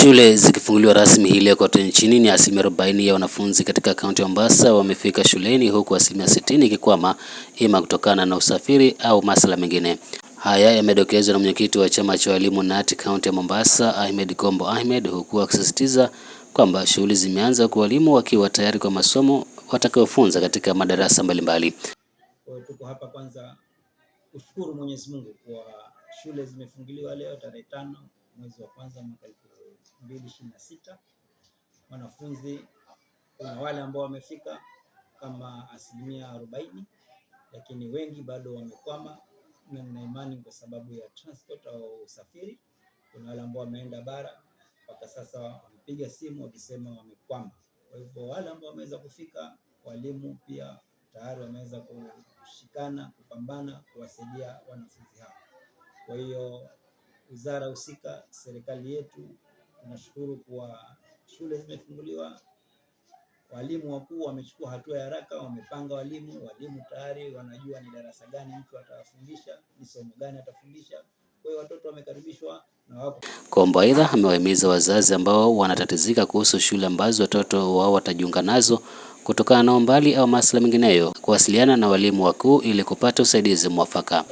Shule zikifunguliwa rasmi hii leo kote nchini, ni asilimia 40 ya wanafunzi katika kaunti ya Mombasa wamefika shuleni, huku asilimia 60 ikikwama, ima kutokana na usafiri au masuala mengine. Haya yamedokezwa na mwenyekiti wa chama cha walimu KNUT kaunti ya Mombasa, Ahmed Kombo Ahmed, huku akisisitiza kwamba shughuli zimeanza kwa walimu wakiwa tayari kwa masomo watakayofunza katika madarasa mbalimbali. Tuko hapa kwanza kushukuru Mwenyezi Mungu kwa shule zimefunguliwa leo tarehe 5 mwezi wa kwanza mwaka 2026. Wanafunzi kuna wale ambao wamefika kama asilimia 40, lakini wengi bado wamekwama, na nina imani kwa sababu ya transport au usafiri. Kuna wale ambao wameenda bara, mpaka sasa wamepiga simu wakisema wamekwama. Kwa hivyo wale ambao wameweza kufika, walimu pia tayari wameweza kushikana kupambana kuwasaidia wanafunzi hao. Kwa hiyo wizara husika, serikali yetu, tunashukuru kwa shule zimefunguliwa. Walimu wakuu wamechukua hatua ya haraka, wamepanga walimu tayari wanajua ni darasa gani mtu atafundisha, ni somo gani atafundisha. Kwa hiyo watoto wamekaribishwa na wako. Kombo aidha amewahimiza wazazi ambao wanatatizika kuhusu shule ambazo watoto wao watajiunga nazo kutokana na umbali au masuala mengineyo kuwasiliana na walimu wakuu ili kupata usaidizi mwafaka.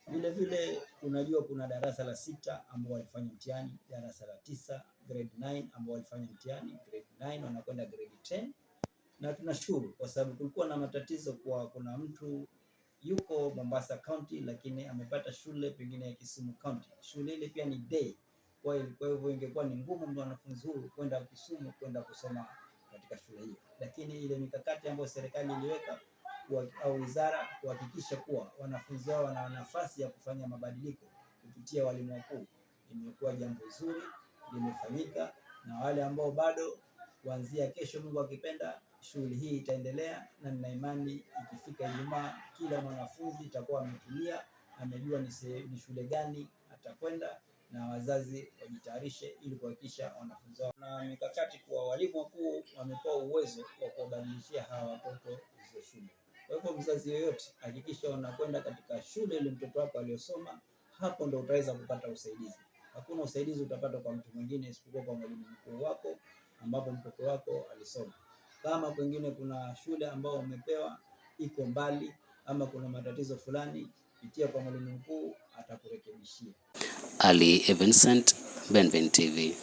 Vile vile unajua kuna darasa la 6 ambao walifanya mtihani, darasa la 9 grade 9 ambao walifanya mtihani, grade 9 wanakwenda grade 10, na tunashukuru kwa sababu kulikuwa na matatizo kwa kuna mtu yuko Mombasa County lakini amepata shule pengine ya Kisumu County. Shule ile pia ni day. Kwa hivyo ingekuwa ni ngumu mwanafunzi huyu kwenda Kisumu kwenda kusoma katika shule hiyo. Lakini ile mikakati ambayo serikali iliweka au wizara kuhakikisha kuwa wanafunzi wao wana nafasi ya kufanya mabadiliko kupitia walimu wakuu, imekuwa jambo zuri, limefanyika. Na wale ambao bado, kuanzia kesho Mungu akipenda, shughuli hii itaendelea, na nina imani ikifika Ijumaa kila mwanafunzi itakuwa ametulia, amejua ni shule gani atakwenda, na wazazi wajitayarishe ili kuhakikisha wanafunzi wao. Na mikakati kwa walimu wakuu wamepewa uwezo wa kubadilishia hawa watoto hizo shule. Kwa hivyo mzazi yoyote hakikisha unakwenda katika shule ile mtoto wako aliyosoma, hapo ndo utaweza kupata usaidizi. Hakuna usaidizi utapata kwa mtu mwingine isipokuwa kwa mwalimu mkuu wako ambapo mtoto wako alisoma. Kama pengine kuna shule ambao umepewa iko mbali ama kuna matatizo fulani, pitia kwa mwalimu mkuu atakurekebishia. Ali Vincent, Benvin TV.